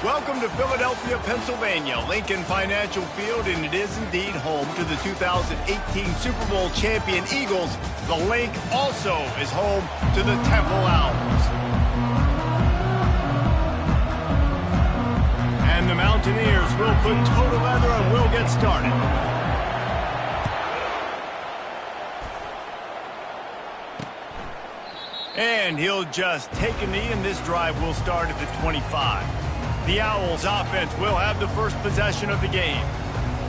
Welcome to Philadelphia, Pennsylvania, Lincoln Financial Field, and it is indeed home to the 2018 Super Bowl champion Eagles. The Link also is home to the Temple Owls. And the Mountaineers will put toe to leather and will get started. And he'll just take a knee, and this drive will start at the 25. The Owls offense will have the first possession of the game.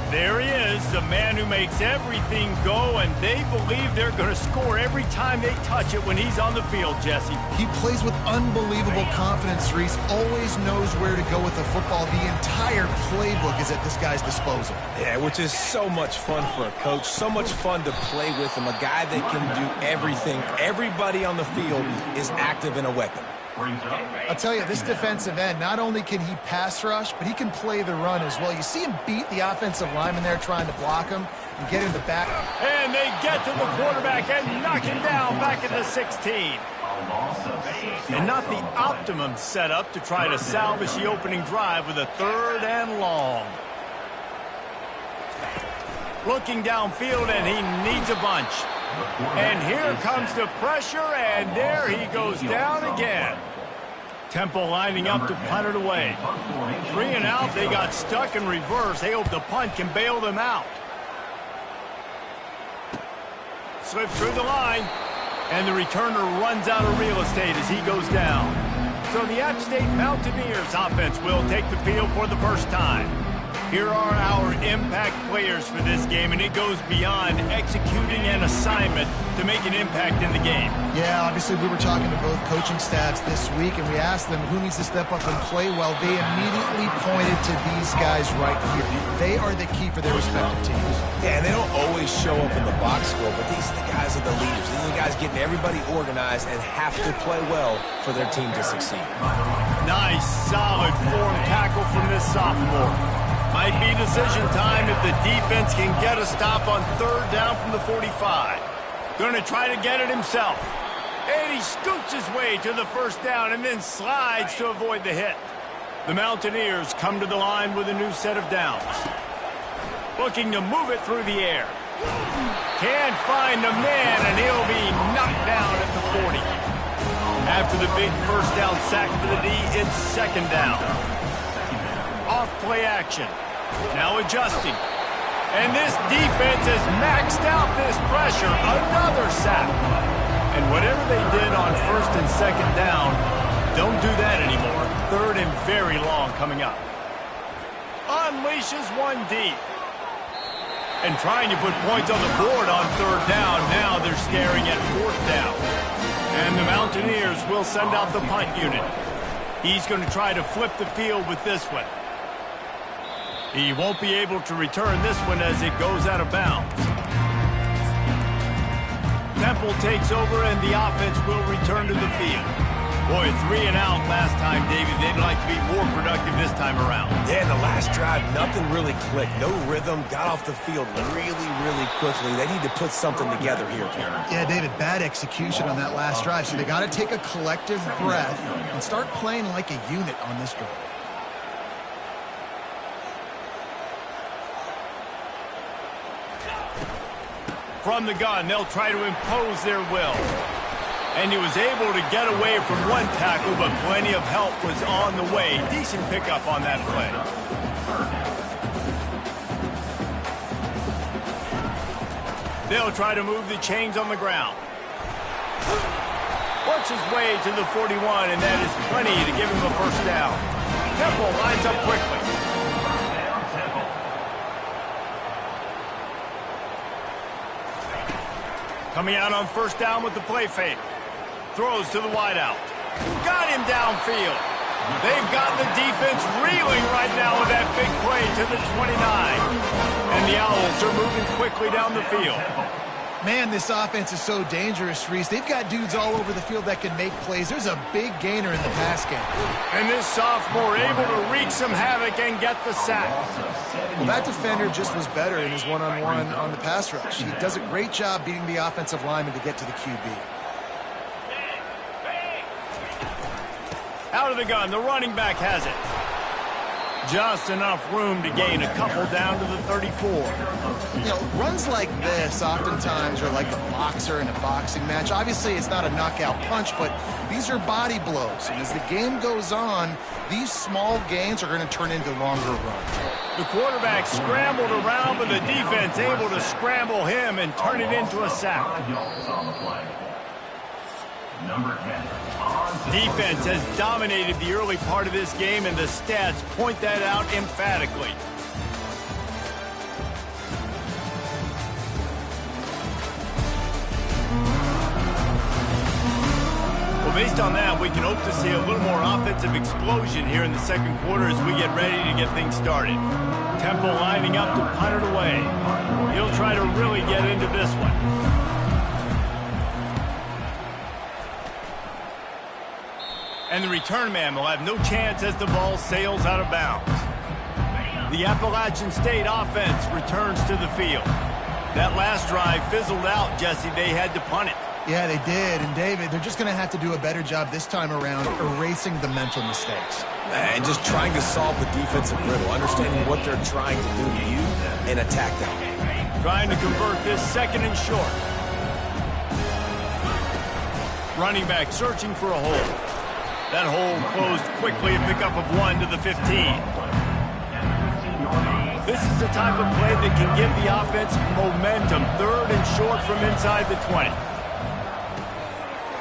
There he is, the man who makes everything go, and they believe they're going to score every time they touch it when he's on the field, Jesse. He plays with unbelievable confidence, Reese. Always knows where to go with the football. The entire playbook is at this guy's disposal. Yeah, which is so much fun for a coach. So much fun to play with him. A guy that can do everything. Everybody on the field is active in a weapon. I'll tell you, this defensive end, not only can he pass rush, but he can play the run as well. You see him beat the offensive lineman there trying to block him and get him the back. And they get to the quarterback and knock him down back at the 16. And not the optimum setup to try to salvage the opening drive with a 3rd and long. Looking downfield, and he needs a bunch. And here comes the pressure, and there he goes down again. Temple lining up to punt it away. 3 and out, they got stuck in reverse. They hope the punt can bail them out. Slips through the line, and the returner runs out of real estate as he goes down. So the App State Mountaineers offense will take the field for the first time. Here are our impact players for this game, and it goes beyond executing an assignment to make an impact in the game. Yeah, obviously we were talking to both coaching staffs this week, and we asked them who needs to step up and play well. They immediately pointed to these guys right here. They are the key for their respective teams. Yeah, and they don't always show up in the box score, but these are the guys that are the leaders. These are the guys getting everybody organized and have to play well for their team to succeed. Nice, solid form tackle from this sophomore. Might be decision time if the defense can get a stop on 3rd down from the 45. Going to try to get it himself. And he scoots his way to the 1st down and then slides to avoid the hit. The Mountaineers come to the line with a new set of downs. Looking to move it through the air. Can't find the man, and he'll be knocked down at the 40. After the big 1st down sack for the D, it's 2nd down. Off play action. Now adjusting. And this defense has maxed out this pressure. Another sack. And whatever they did on 1st and 2nd down, don't do that anymore. 3rd and very long coming up. Unleashes one deep. And trying to put points on the board on 3rd down. Now they're staring at 4th down. And the Mountaineers will send out the punt unit. He's going to try to flip the field with this one. He won't be able to return this one as it goes out of bounds. Temple takes over, and the offense will return to the field. Boy, 3 and out last time, David. They'd like to be more productive this time around. Yeah, in the last drive, nothing really clicked. No rhythm. Got off the field really quickly. They need to put something together here, Cameron. Yeah, David, bad execution on that last drive. So they got to take a collective breath and start playing like a unit on this drive. From the gun, they'll try to impose their will. And he was able to get away from one tackle, but plenty of help was on the way. Decent pickup on that play. They'll try to move the chains on the ground. Works his way to the 41, and that is plenty to give him a 1st down. Temple lines up quickly. Coming out on 1st down with the play fake. Throws to the wideout. Got him downfield. They've got the defense reeling right now with that big play to the 29. And the Owls are moving quickly down the field. Man, this offense is so dangerous, Reese. They've got dudes all over the field that can make plays. There's a big gainer in the pass game. And this sophomore able to wreak some havoc and get the sack. Well, that defender just was better in his one-on-one on the pass rush. He does a great job beating the offensive lineman to get to the QB. Out of the gun, the running back has it. Just enough room to gain a couple down to the 34. You know, runs like this oftentimes are like a boxer in a boxing match. Obviously, it's not a knockout punch, but these are body blows. And as the game goes on, these small gains are going to turn into longer runs. The quarterback scrambled around, but the defense able to scramble him and turn it into a sack. Number 10. Defense has dominated the early part of this game, and the stats point that out emphatically. Well, based on that, we can hope to see a little more offensive explosion here in the second quarter as we get ready to get things started. Tempo lining up to punt it away. He'll try to really get into this one. And the return man will have no chance as the ball sails out of bounds. The Appalachian State offense returns to the field. That last drive fizzled out, Jesse. They had to punt it. Yeah, they did. And, David, they're just going to have to do a better job this time around erasing the mental mistakes. And just trying to solve the defensive riddle, understanding what they're trying to do to you and attack them. Trying to convert this second and short. Running back searching for a hole. That hole closed quickly, a pickup of 1 to the 15. This is the type of play that can give the offense momentum. Third and short from inside the 20.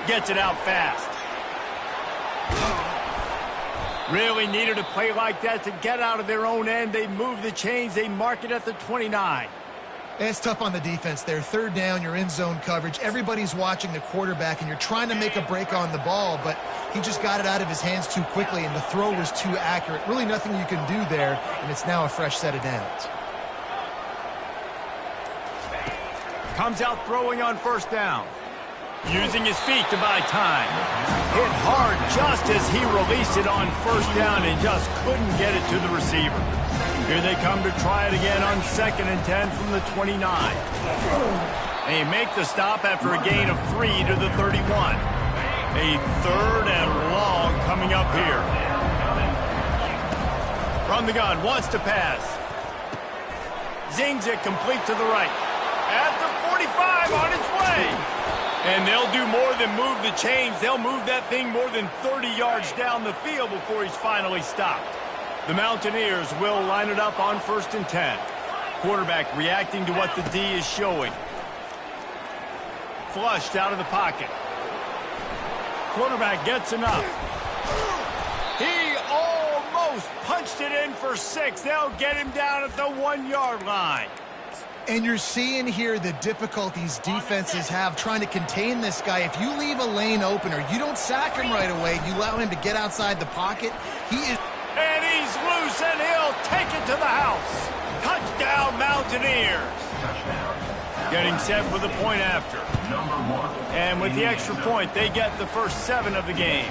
Gets it out fast. Really needed a play like that to get out of their own end. They move the chains. They mark it at the 29. It's tough on the defense there. Third down, you're in zone coverage. Everybody's watching the quarterback, and you're trying to make a break on the ball, but he just got it out of his hands too quickly, and the throw was too accurate. Really nothing you can do there, and it's now a fresh set of downs. Comes out throwing on first down. Using his feet to buy time. Hit hard just as he released it on first down and just couldn't get it to the receiver. Here they come to try it again on 2nd and 10 from the 29. They make the stop after a gain of 3 to the 31. A 3rd and long coming up here. From the gun, wants to pass. Zings it complete to the right. At the 45 on its way. And they'll do more than move the chains. They'll move that thing more than 30 yards down the field before he's finally stopped. The Mountaineers will line it up on 1st and 10. Quarterback reacting to what the D is showing. Flushed out of the pocket. Quarterback gets enough. He almost punched it in for 6. They'll get him down at the 1-yard line. And you're seeing here the difficulties defenses have trying to contain this guy. If you leave a lane open or you don't sack him right away, you allow him to get outside the pocket, he is... And he's loose, and he'll take it to the house. Touchdown, Mountaineers. Getting set for the point after. And with the extra point, they get the first 7 of the game.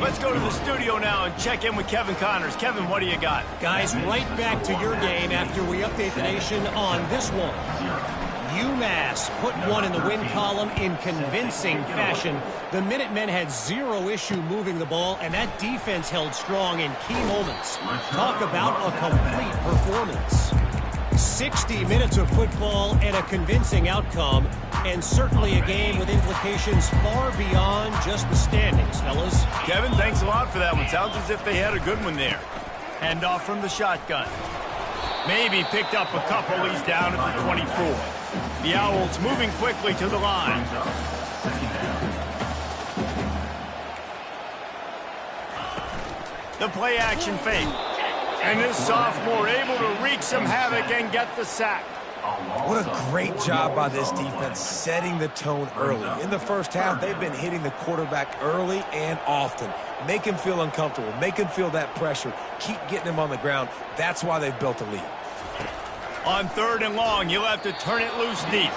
Let's go to the studio now and check in with Kevin Connors. Kevin, what do you got? Guys, right back to your game after we update the nation on this one. UMass put one in the win column in convincing fashion. The Minutemen had 0 issue moving the ball, and that defense held strong in key moments. Talk about a complete performance. 60 minutes of football and a convincing outcome, and certainly a game with implications far beyond just the standings, fellas. Kevin, thanks a lot for that one. Sounds as if they had a good one there. Handoff from the shotgun. Maybe picked up a couple. He's down at the 24. The Owls moving quickly to the line. The play action fake. And this sophomore able to wreak some havoc and get the sack. What a great job by this defense setting the tone early. In the first half, they've been hitting the quarterback early and often. Make him feel uncomfortable. Make him feel that pressure. Keep getting him on the ground. That's why they've built a lead. On 3rd and long, you'll have to turn it loose deep.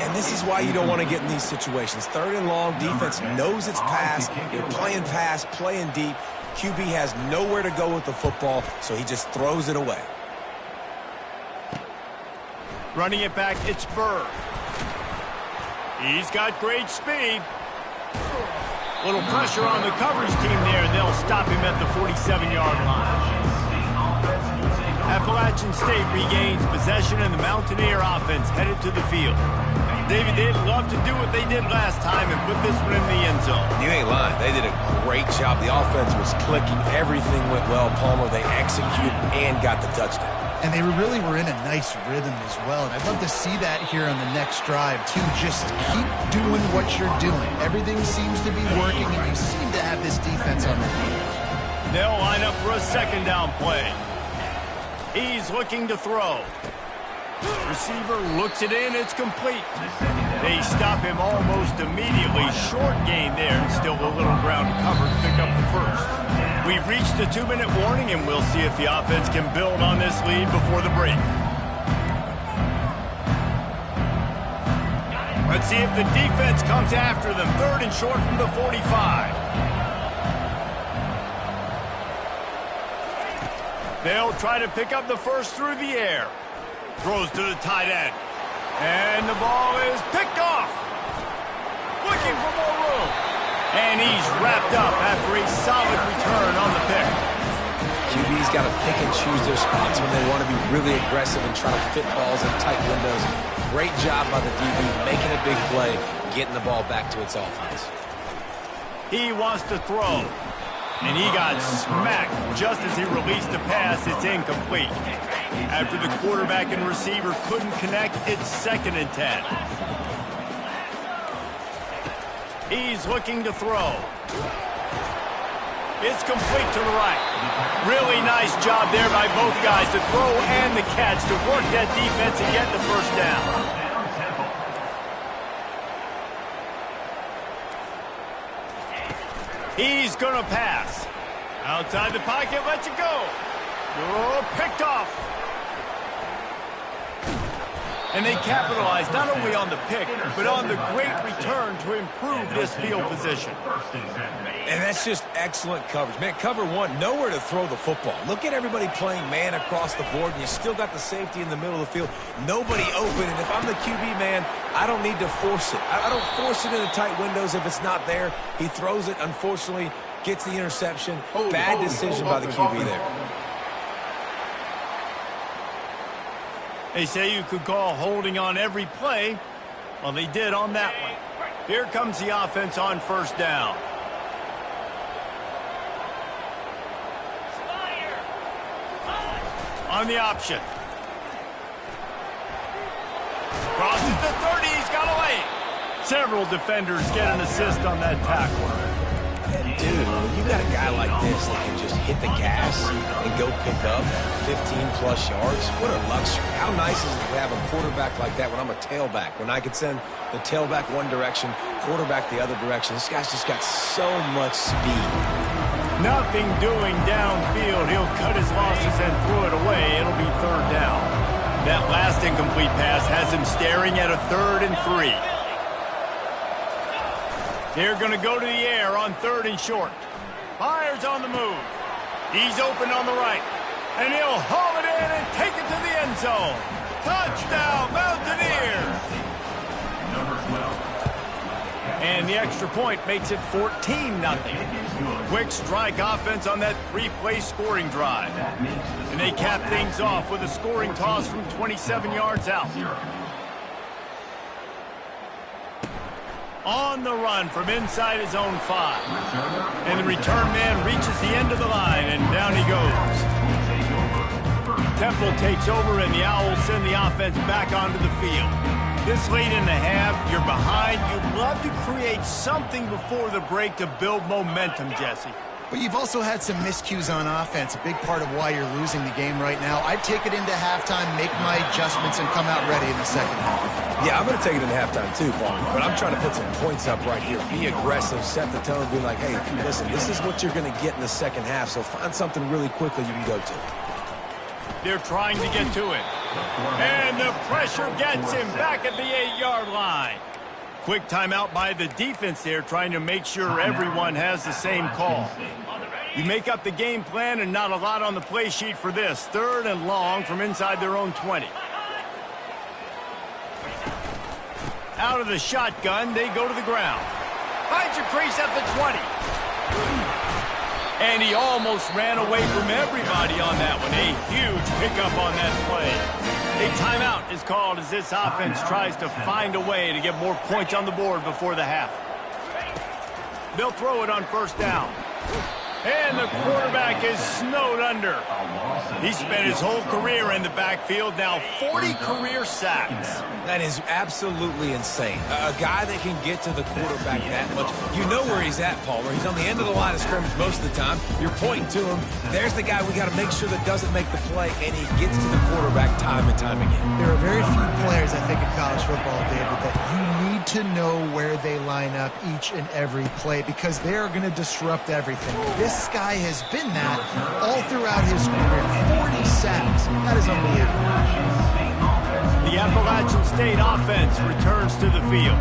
And this is why you don't want to get in these situations. 3rd and long, defense knows it's pass. They're playing pass, playing deep. QB has nowhere to go with the football, so he just throws it away. Running it back, it's Burr. He's got great speed. Little pressure on the coverage team there, and they'll stop him at the 47-yard line. Appalachian State regains possession and the Mountaineer offense headed to the field. David, they'd love to do what they did last time and put this one in the end zone. You ain't lying. They did a great job. The offense was clicking. Everything went well, Palmer. They executed and got the touchdown. And they really were in a nice rhythm as well. And I'd love to see that here on the next drive, too. Just keep doing what you're doing. Everything seems to be working, and you seem to have this defense on their feet. They'll line up for a second down play. He's looking to throw. Receiver looks it in. It's complete. They stop him almost immediately. Short gain there, and still a little ground to cover to pick up the first. We've reached the 2-minute warning, and we'll see if the offense can build on this lead before the break. Let's see if the defense comes after them. 3rd and short from the 45. They'll try to pick up the first through the air. Throws to the tight end. And the ball is picked off. Looking for more room. And he's wrapped up after a solid return on the pick. QB's got to pick and choose their spots when they want to be really aggressive and try to fit balls in tight windows. Great job by the DB, making a big play, getting the ball back to its offense. He wants to throw. And he got smacked just as he released the pass. It's incomplete. After the quarterback and receiver couldn't connect, it's 2nd and 10. He's looking to throw. It's complete to the right. Really nice job there by both guys, the throw and the catch, to work that defense and get the first down. He's going to pass. Outside the pocket, lets it go. Oh, picked off. And they capitalized not only on the pick, but on the great return to improve this field position. And that's just excellent coverage. Man, cover one, nowhere to throw the football. Look at everybody playing man across the board, and you still got the safety in the middle of the field. Nobody open, and if I'm the QB, man, I don't need to force it. I don't force it into tight windows if it's not there. He throws it, unfortunately, gets the interception. Bad decision by the QB there. They say you could call holding on every play. Well, they did on that one. Here comes the offense on first down. On the option. Crosses the 30. He's got away. Several defenders get an assist on that tackle. And dude, when you got a guy like this that can just hit the gas and go pick up 15-plus yards, what a luxury. How nice is it to have a quarterback like that when I'm a tailback? When I could send the tailback one direction, quarterback the other direction. This guy's just got so much speed. Nothing doing downfield. He'll cut his losses and throw it away. It'll be 3rd down. That last incomplete pass has him staring at a 3rd and 3. They're going to go to the air on 3rd and short. Fires on the move. He's open on the right. And he'll haul it in and take it to the end zone. Touchdown, Mountaineers! And the extra point makes it 14-0. Quick strike offense on that 3-play scoring drive. And they cap things off with a scoring toss from 27 yards out. On the run from inside his own 5. And the return man reaches the end of the line, and down he goes. Temple takes over, and the Owls send the offense back onto the field. This late in the half, you're behind. You'd love to create something before the break to build momentum, Jesse. But you've also had some miscues on offense, a big part of why you're losing the game right now. I'd take it into halftime, make my adjustments, and come out ready in the second half. Yeah, I'm going to take it into halftime too, Paul. But I'm trying to put some points up right here. Be aggressive, set the tone, be like, hey, listen, this is what you're going to get in the second half, so find something really quickly you can go to. They're trying to get to it. And the pressure gets him back at the 8-yard line. Quick timeout by the defense there, trying to make sure everyone has the same call. You make up the game plan, and not a lot on the play sheet for this. 3rd and long from inside their own 20. Out of the shotgun, they go to the ground. Finds a crease at the 20. And he almost ran away from everybody on that one. A huge pickup on that play. A timeout is called as this offense tries to find a way to get more points on the board before the half. They'll throw it on first down. And the quarterback is snowed under. He spent his whole career in the backfield, now 40 career sacks. That is absolutely insane. A guy that can get to the quarterback that much. You know where he's at, Palmer. He's on the end of the line of scrimmage most of the time. You're pointing to him. There's the guy we got to make sure that doesn't make the play, and he gets to the quarterback time and time again. There are very few players, I think, in college football, David, that you need to know where they line up each and every play because they are going to disrupt everything. This guy has been that all throughout his career. 40 sacks. That is unbelievable. The Appalachian State offense returns to the field.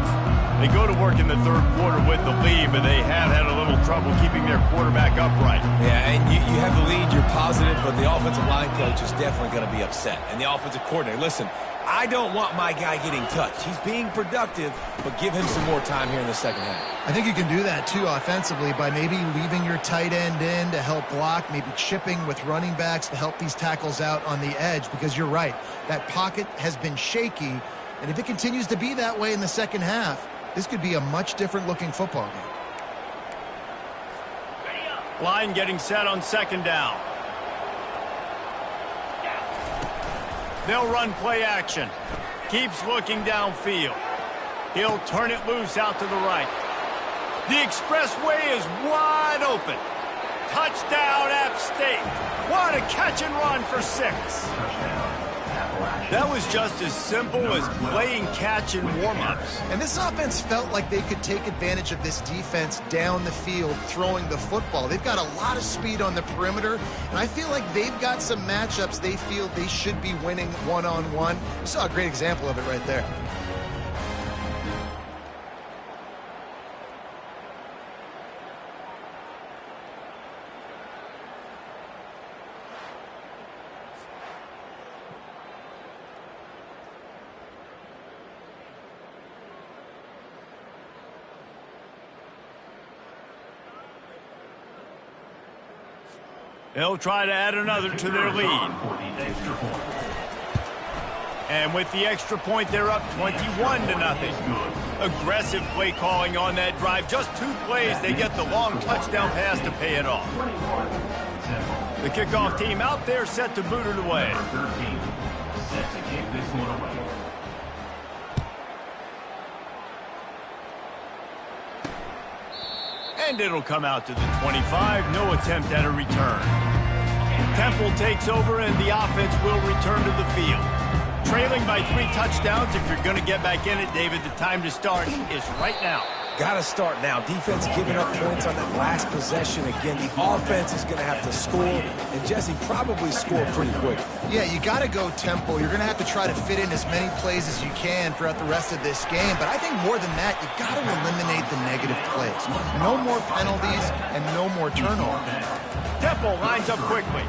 They go to work in the third quarter with the lead, but they have had a little trouble keeping their quarterback upright. Yeah, and you have the lead, you're positive, but the offensive line coach is definitely going to be upset. And the offensive coordinator, listen, I don't want my guy getting touched. He's being productive, but give him some more time here in the second half. I think you can do that, too, offensively, by maybe leaving your tight end in to help block, maybe chipping with running backs to help these tackles out on the edge, because you're right. That pocket has been shaky, and if it continues to be that way in the second half, this could be a much different-looking football game. Line getting set on second down. They'll run play action. Keeps looking downfield. He'll turn it loose out to the right. The expressway is wide open. Touchdown, App State. What a catch and run for 6. That was just as simple as playing catch in warm-ups. And this offense felt like they could take advantage of this defense down the field throwing the football. They've got a lot of speed on the perimeter, and I feel like they've got some matchups they feel they should be winning one-on-one. We saw a great example of it right there. They'll try to add another to their lead. And with the extra point, they're up 21-0. Aggressive play calling on that drive. Just 2 plays, they get the long touchdown pass to pay it off. The kickoff team out there set to boot it away. And it'll come out to the 25. No attempt at a return. Temple takes over, and the offense will return to the field. Trailing by 3 touchdowns. If you're going to get back in it, David, the time to start is right now. Got to start now. Defense giving up points on that last possession. Again, the offense is going to have to score, and Jesse probably score pretty quick. Yeah, you got to go tempo. You're going to have to try to fit in as many plays as you can throughout the rest of this game. But I think more than that, you got to eliminate the negative plays. No more penalties and no more turnovers. Temple lines up quickly.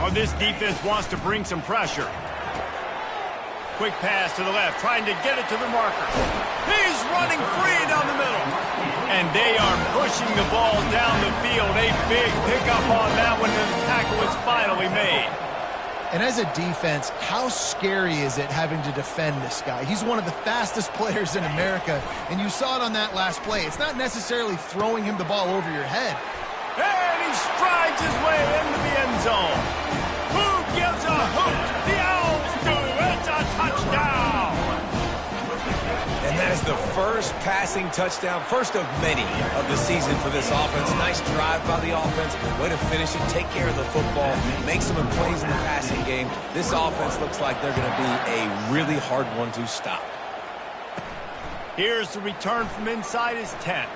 Oh, this defense wants to bring some pressure. Quick pass to the left, trying to get it to the marker. He's running free down the middle. And they are pushing the ball down the field. A big pickup on that one, and the tackle is finally made. And as a defense, how scary is it having to defend this guy? He's one of the fastest players in America, and you saw it on that last play. It's not necessarily throwing him the ball over your head. And he strides his way into the end zone. Who gives a hoot? The Owls do. It's a touchdown. And that is the first passing touchdown, first of many of the season for this offense. Nice drive by the offense. Way to finish it, take care of the football, make some plays in the passing game. This offense looks like they're going to be a really hard one to stop. Here's the return from inside his 10.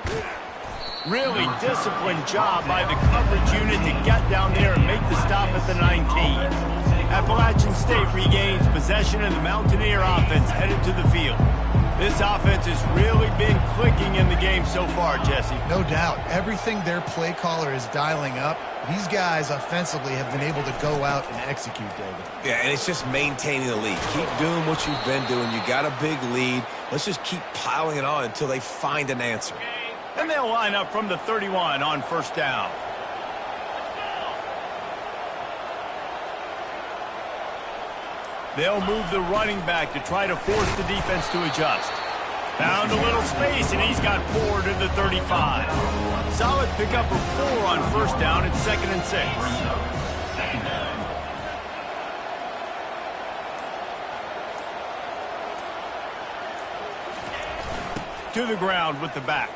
Really disciplined job by the coverage unit to get down there and make the stop at the 19. Appalachian State regains possession, and the Mountaineer offense headed to the field. This offense has really been clicking in the game so far, Jesse. No doubt. Everything their play caller is dialing up, these guys offensively have been able to go out and execute, David. Yeah, and it's just maintaining the lead. Keep doing what you've been doing. You got a big lead. Let's just keep piling it on until they find an answer. And they'll line up from the 31 on first down. They'll move the running back to try to force the defense to adjust. Found a little space, and he's got 4 to the 35. Solid pickup of 4 on first down. It's 2nd and 6. To the ground with the back.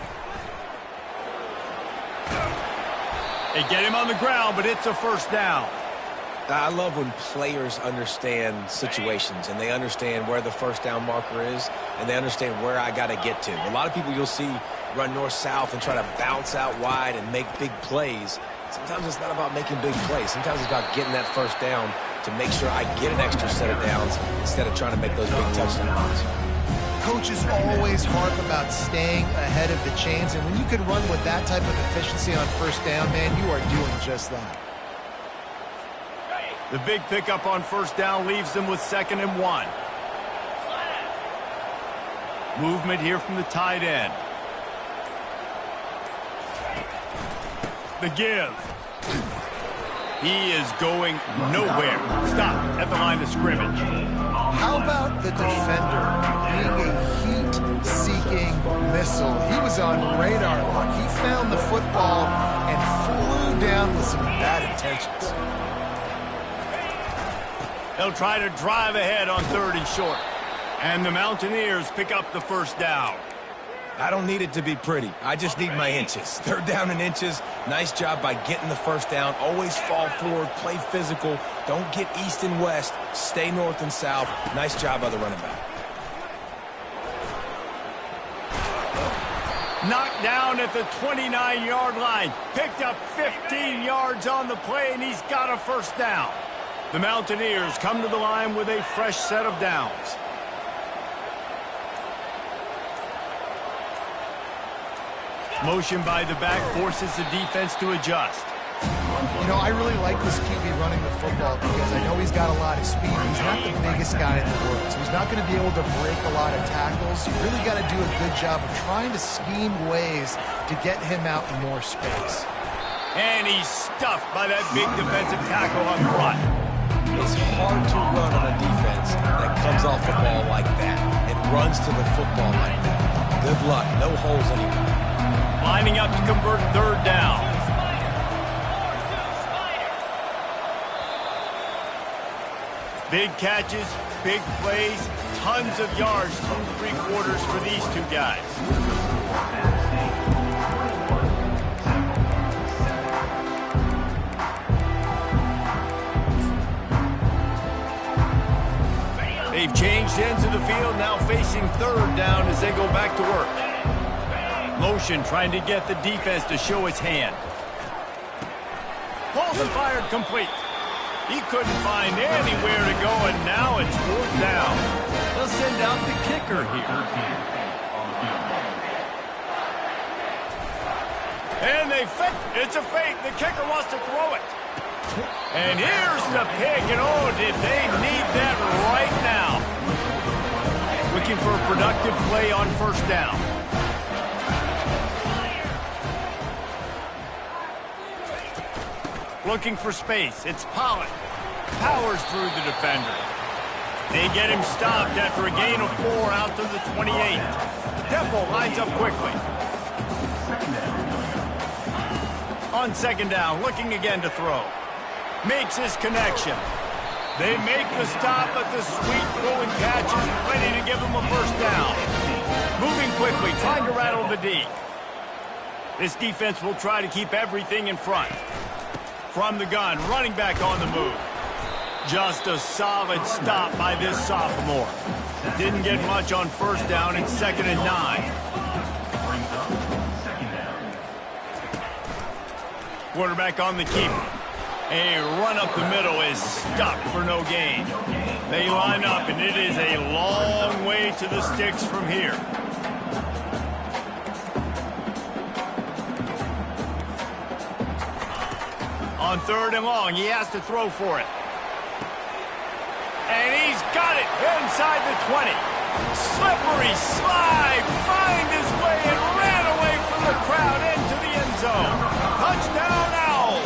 They get him on the ground, but it's a first down. I love when players understand situations and they understand where the first down marker is and they understand where I got to get to. A lot of people you'll see run north-south and try to bounce out wide and make big plays. Sometimes it's not about making big plays. Sometimes it's about getting that first down to make sure I get an extra set of downs instead of trying to make those big touchdown runs. Coaches always harp about staying ahead of the chains, and when you can run with that type of efficiency on first down, man, you are doing just that. The big pickup on first down leaves them with 2nd and 1. Movement here from the tight end. The give. He is going nowhere. Stop at the line of scrimmage. How about the defender being a heat-seeking missile? He was on radar lock. He found the football and flew down with some bad intentions. They'll try to drive ahead on 3rd and short. And the Mountaineers pick up the first down. I don't need it to be pretty. I just need my inches. 3rd down and inches. Nice job by getting the first down. Always fall forward, play physical. Don't get east and west. Stay north and south. Nice job by the running back. Knocked down at the 29-yard line. Picked up 15 yards on the play, and he's got a first down. The Mountaineers come to the line with a fresh set of downs. Motion by the back forces the defense to adjust. You know, I really like this QB running the football because I know he's got a lot of speed. He's not the biggest guy in the world, so he's not going to be able to break a lot of tackles. You really got to do a good job of trying to scheme ways to get him out in more space. And he's stuffed by that big defensive tackle up front. It's hard to run on a defense that comes off the ball like that and runs to the football like that. Good luck. No holes anywhere. Lining up to convert 3rd down. Big catches, big plays, tons of yards through 3 quarters for these two guys. They've changed ends of the field, now facing 3rd down as they go back to work. Motion trying to get the defense to show its hand. Pulls and fired complete. He couldn't find anywhere to go, and now it's 4th down. They'll send out the kicker here. And they fake. It's a fake. The kicker wants to throw it. And here's the pick, and oh, did they need that right now. Looking for a productive play on first down. Looking for space. It's Pollard. Powers through the defender. They get him stopped after a gain of 4 out to the 28. Temple lines up quickly. On 2nd down, looking again to throw. Makes his connection. They make the stop, but the sweet throwing catch is ready to give him a first down. Moving quickly, trying to rattle the D. This defense will try to keep everything in front. From the gun, running back on the move. Just a solid stop by this sophomore. Didn't get much on first down. It's 2nd and 9. Quarterback on the keeper. A run up the middle is stuck for no gain. They line up, and it is a long way to the sticks from here. On 3rd and long, he has to throw for it. And he's got it inside the 20. Slippery slide, find his way, and ran away from the the crowd into the end zone. Touchdown, Owls!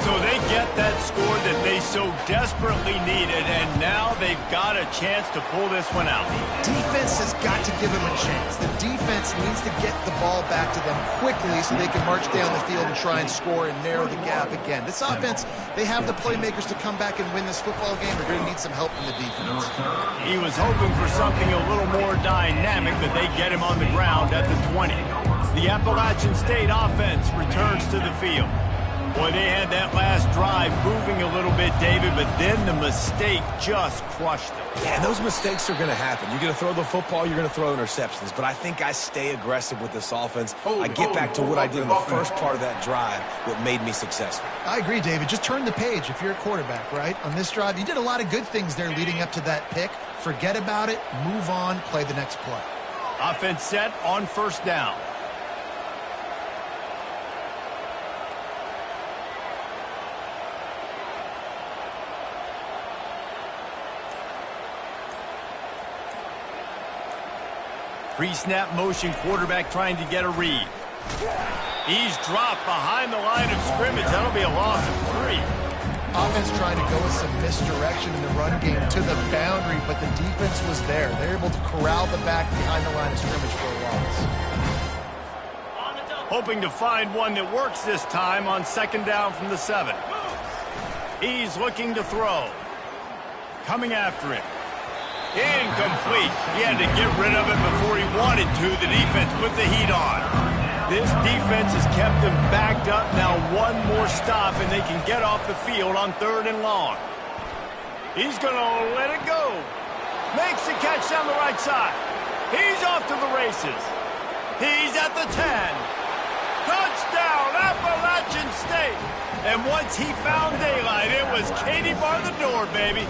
So they get that score that they so desperately needed, and now they've got a chance to pull this one out. Defense has got to give them a chance. The defense needs to get the ball back to them quickly so they can march down the field and try and score and narrow the gap again. This offense, they have the playmakers to come back and win this football game. They're going to need some help from the defense. He was hoping for something a little more dynamic, but they get him on the ground at the 20. The Appalachian State offense returns to the field. Boy, they had that last drive moving a little bit, David, but then the mistake just crushed them. Yeah, and those mistakes are going to happen. You're going to throw the football, you're going to throw interceptions. But I think I stay aggressive with this offense. I get back to what I did in the first part of that drive, what made me successful. I agree, David. Just turn the page if you're a quarterback, right? On this drive, you did a lot of good things there leading up to that pick. Forget about it, move on, play the next play. Offense set on first down. Pre-snap motion, quarterback trying to get a read. He's dropped behind the line of scrimmage. That'll be a loss of 3. Offense trying to go with some misdirection in the run game to the boundary, but the defense was there. They're able to corral the back behind the line of scrimmage for a loss. Hoping to find one that works this time on second down from the 7. He's looking to throw. Coming after it. Incomplete. He had to get rid of it before he wanted to. The defense put the heat on. This defense has kept them backed up. Now one more stop, and they can get off the field on 3rd and long. He's going to let it go. Makes the catch down the right side. He's off to the races. He's at the 10. Touchdown, Appalachian State. And once he found daylight, it was Katie bar the door, baby.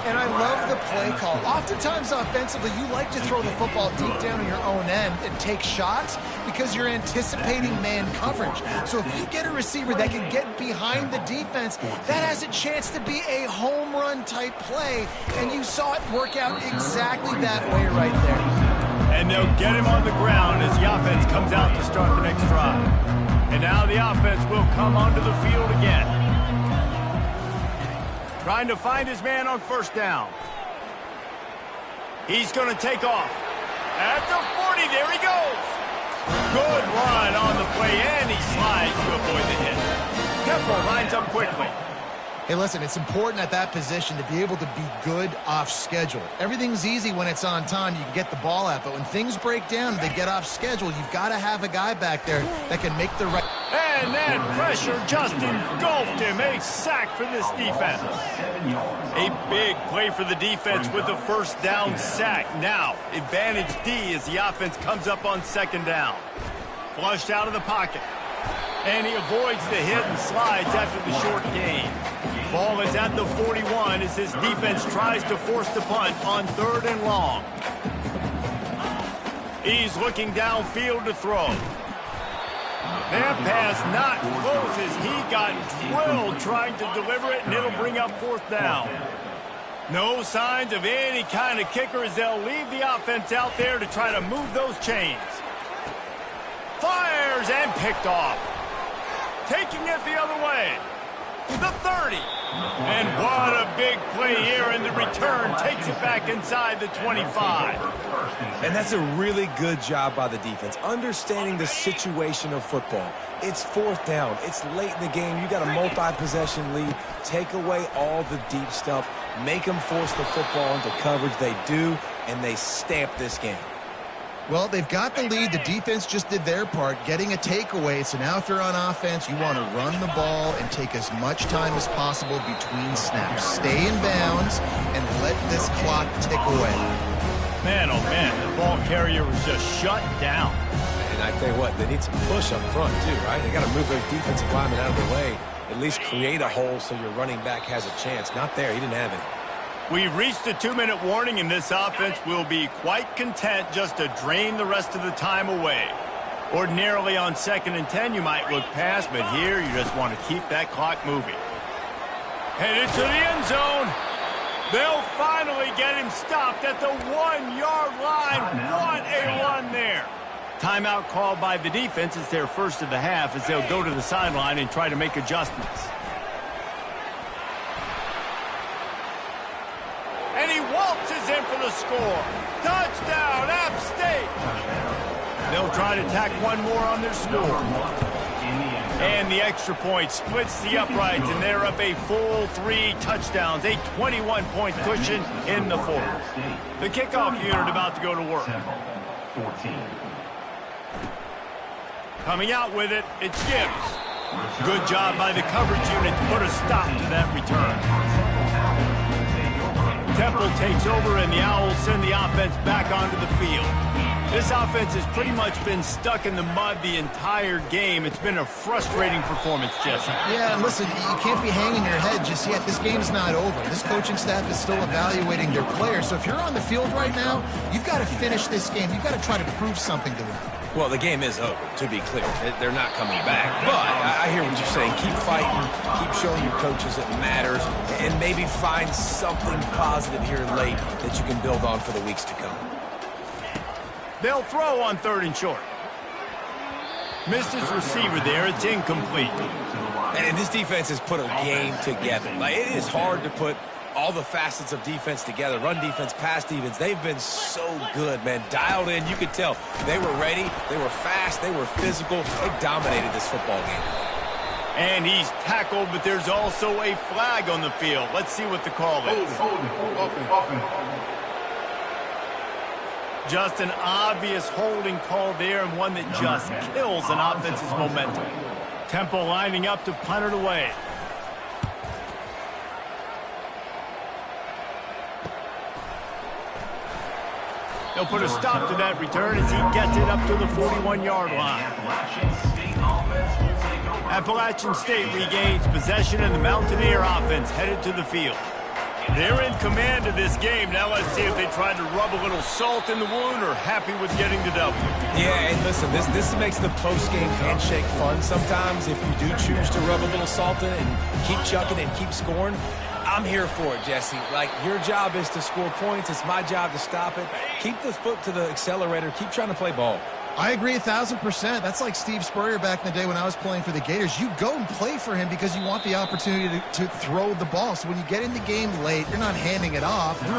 And I love the play call. Oftentimes offensively, you like to throw the football deep down in your own end and take shots because you're anticipating man coverage. So if you get a receiver that can get behind the defense, that has a chance to be a home run type play. And you saw it work out exactly that way right there. And they'll get him on the ground as the offense comes out to start the next drive. And now the offense will come onto the field again. Trying to find his man on first down. He's going to take off. At the 40, there he goes. Good run on the play, and he slides to avoid the hit. Temple lines up quickly. Hey, listen, it's important at that position to be able to be good off schedule. Everything's easy when it's on time. You can get the ball out, but when things break down, they get off schedule. You've got to have a guy back there that can make the right... And that pressure just engulfed him. A sack for this defense. A big play for the defense with the first down sack. Now, advantage D as the offense comes up on second down. Flushed out of the pocket. And he avoids the hit and slides after the short gain. Ball is at the 41 as this defense tries to force the punt on 3rd and long. He's looking downfield to throw. That pass not close as he got drilled trying to deliver it, and it'll bring up 4th down. No signs of any kind of kicker as they'll leave the offense out there to try to move those chains. Fires and picked off. Taking it the other way. The 30. And what a big play here, and the return takes it back inside the 25. And that's a really good job by the defense, understanding the situation of football. It's 4th down. It's late in the game. You got a multi-possession lead. Take away all the deep stuff. Make them force the football into coverage. They do, and they stamp this game. Well, they've got the lead. The defense just did their part, getting a takeaway. So now if you're on offense, you want to run the ball and take as much time as possible between snaps. Stay in bounds and let this clock tick away. Man, oh man, the ball carrier was just shut down. And I tell you what, they need some push up front too, right? They got to move their defensive lineman out of the way. At least create a hole so your running back has a chance. Not there. He didn't have it. We've reached the 2-minute warning, and this offense will be quite content just to drain the rest of the time away. Ordinarily on 2nd and 10, you might look past, but here you just want to keep that clock moving. Headed to the end zone. They'll finally get him stopped at the 1-yard line. What a run there. Timeout called by the defense. It's their first of the half as they'll go to the sideline and try to make adjustments. And he waltzes in for the score. Touchdown, App State. They'll try to tack one more on their score. And the extra point splits the uprights, and they're up a full 3 touchdowns, a 21-point cushion in the fourth. The kickoff unit about to go to work. Coming out with it, it's Gibbs. Good job by the coverage unit to put a stop to that return. Temple takes over, and the Owls send the offense back onto the field. This offense has pretty much been stuck in the mud the entire game. It's been a frustrating performance, Jesse. Yeah, and listen, you can't be hanging your head just yet. This game's not over. This coaching staff is still evaluating their players. So if you're on the field right now, you've got to finish this game. You've got to try to prove something to them. Well, the game is over, to be clear. They're not coming back. But I hear what you're saying. Keep fighting. Keep showing your coaches it matters. And maybe find something positive here late that you can build on for the weeks to come. They'll throw on 3rd and short. Missed his receiver there. It's incomplete. And this defense has put a game together. Like, it is hard to put all the facets of defense together. Run defense, pass defense. They've been so good, man. Dialed in. You could tell they were ready. They were fast. They were physical. They dominated this football game. And he's tackled, but there's also a flag on the field. Let's see what the call is. Just an obvious holding call there, and one that just kills an offense's momentum. Temple lining up to punt it away. They'll put a stop to that return as he gets it up to the 41-yard line. Appalachian State regains possession, and the Mountaineer offense headed to the field. They're in command of this game. Now let's see if they tried to rub a little salt in the wound or happy with getting the W. Yeah, and listen, this makes the post-game handshake fun sometimes if you do choose to rub a little salt in it and keep chucking and keep scoring. I'm here for it, Jesse. Like, your job is to score points. It's my job to stop it. Keep the foot to the accelerator. Keep trying to play ball. I agree 1,000%. That's like Steve Spurrier back in the day when I was playing for the Gators. You go and play for him because you want the opportunity to throw the ball. So when you get in the game late, you're not handing it off.